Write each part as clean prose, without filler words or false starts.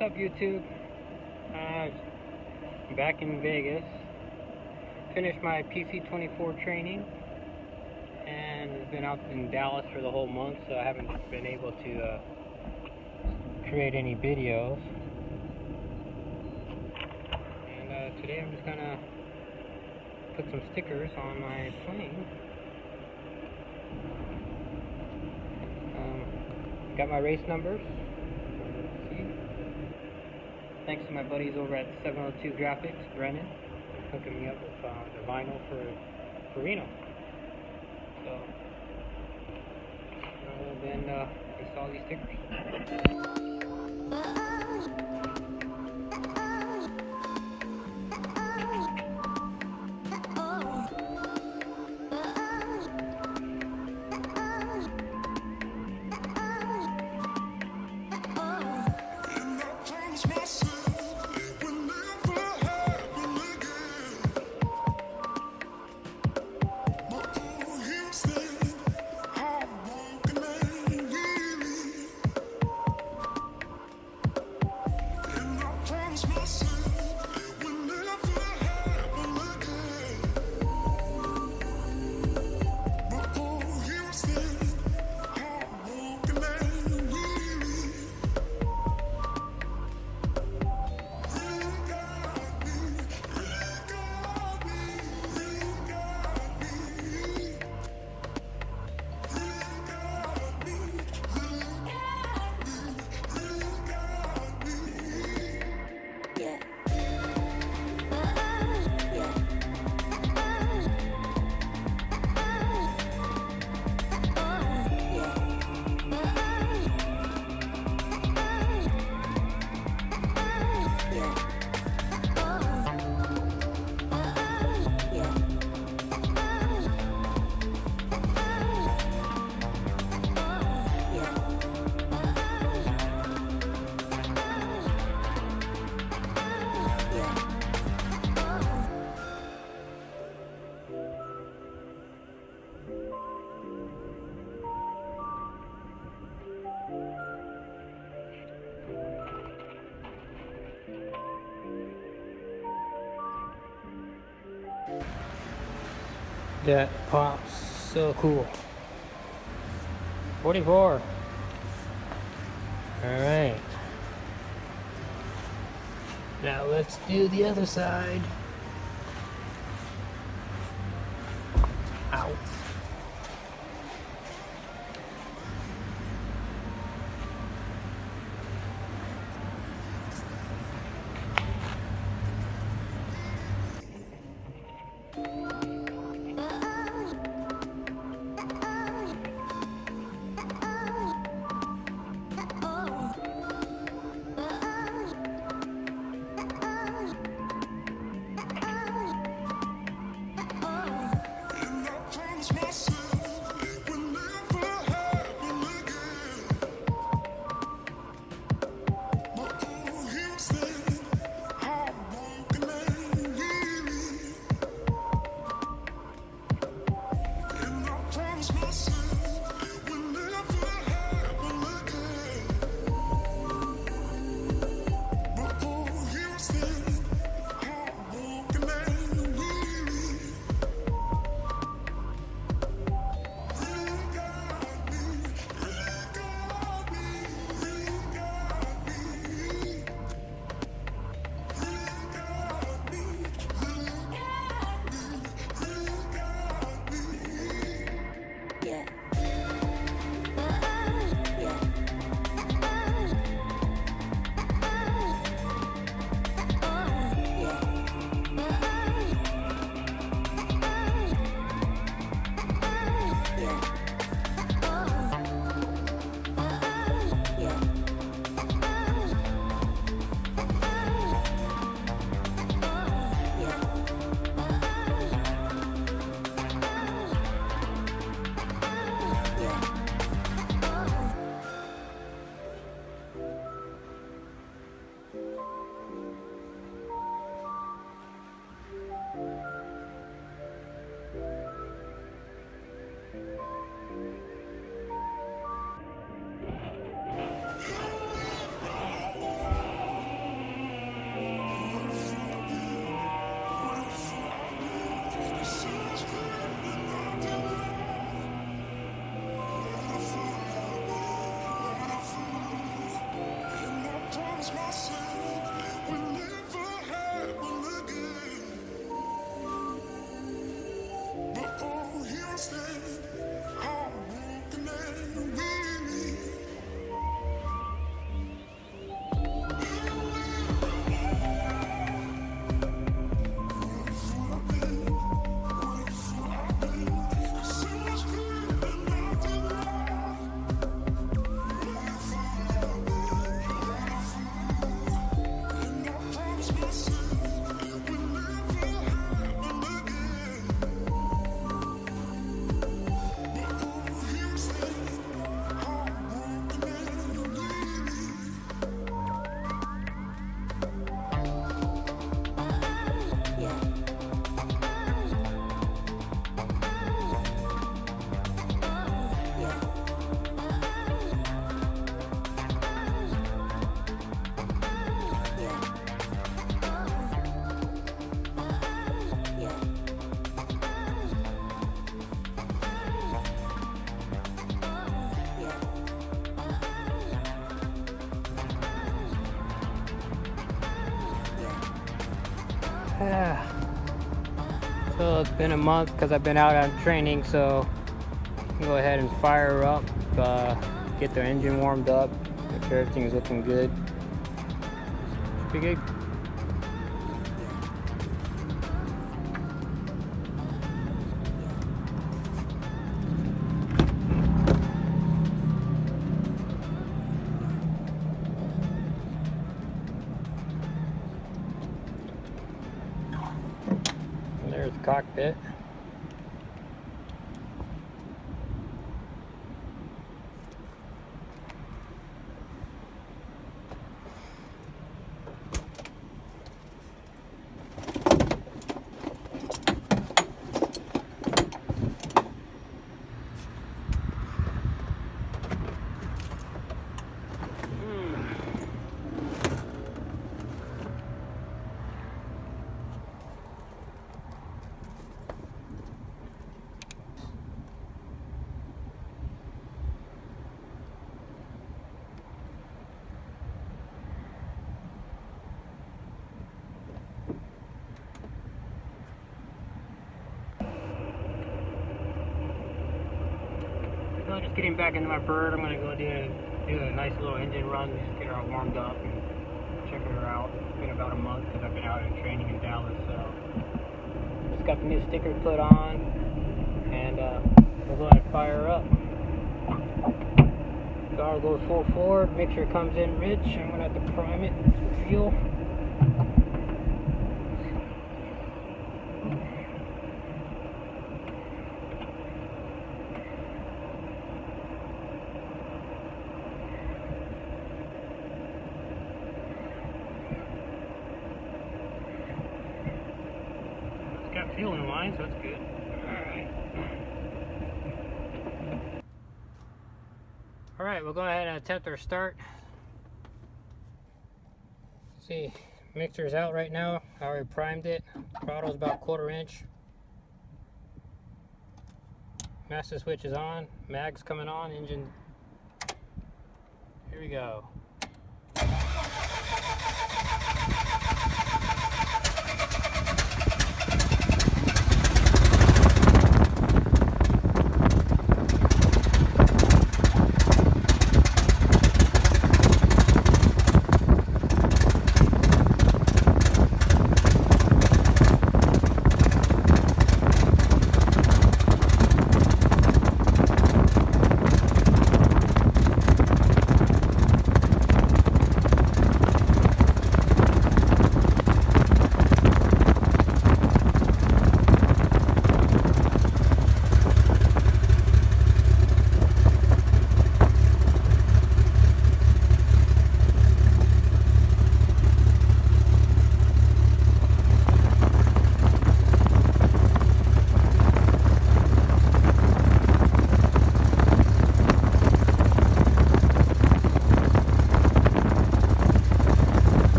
What's up, YouTube? Back in Vegas. Finished my PC24 training and been out in Dallas for the whole month, so I haven't been able to create any videos. And today I'm just gonna put some stickers on my plane. Got my race numbers. Thanks to my buddies over at 702 Graphics, Brennan, hooking me up with the vinyl for Reno. So, then install these stickers. That pops so cool. 44. Alright. Now let's do the other side. Ow. So it's been a month because I've been out on training, so go ahead and fire her up, get the engine warmed up, make sure everything is looking good. Should be good. And there's the cockpit. So just getting back into my bird, I'm going to go do a nice little engine run, just get her all warmed up and check her out. It's been about a month because I've been out in training in Dallas, so just got the new sticker put on, and we'll go ahead and fire her up. Car goes full forward, make sure it comes in rich. I'm going to have to prime it with fuel. Got fuel in line, so that's good. Alright, we'll go ahead and attempt our start. See, mixer's out right now. I already primed it. Throttle's about 1/4 inch. Master switch is on. Mag's coming on. Engine. Here we go.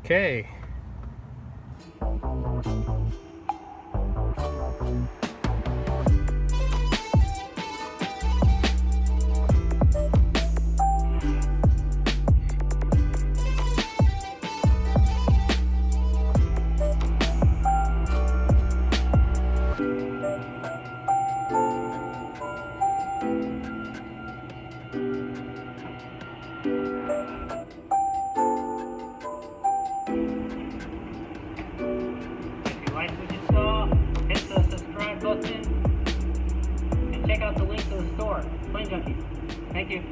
Okay. If you like what you saw, hit the subscribe button and check out the link to the store, Plane Junkies. Thank you.